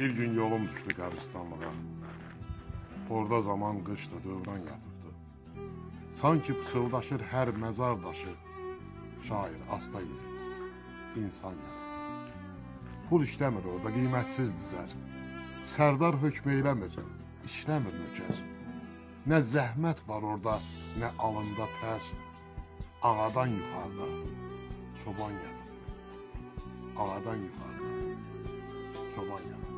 Bir gün yolum düştü qəbristanlığa. Orada zaman qışdı, dövran yatırdı. Sanki pıçıldaşır hər məzar daşı. Şair asta yeri, insan yatırdı. Pul işləmir orada, qiymətsizdir zər. Sərdar hökm eyləmir, işləmir nökər. Nə zəhmət var orada, nə alında tər. Ağadan yuxarıda çoban yatırdı. Ağadan yuxarıda çoban yatırdı.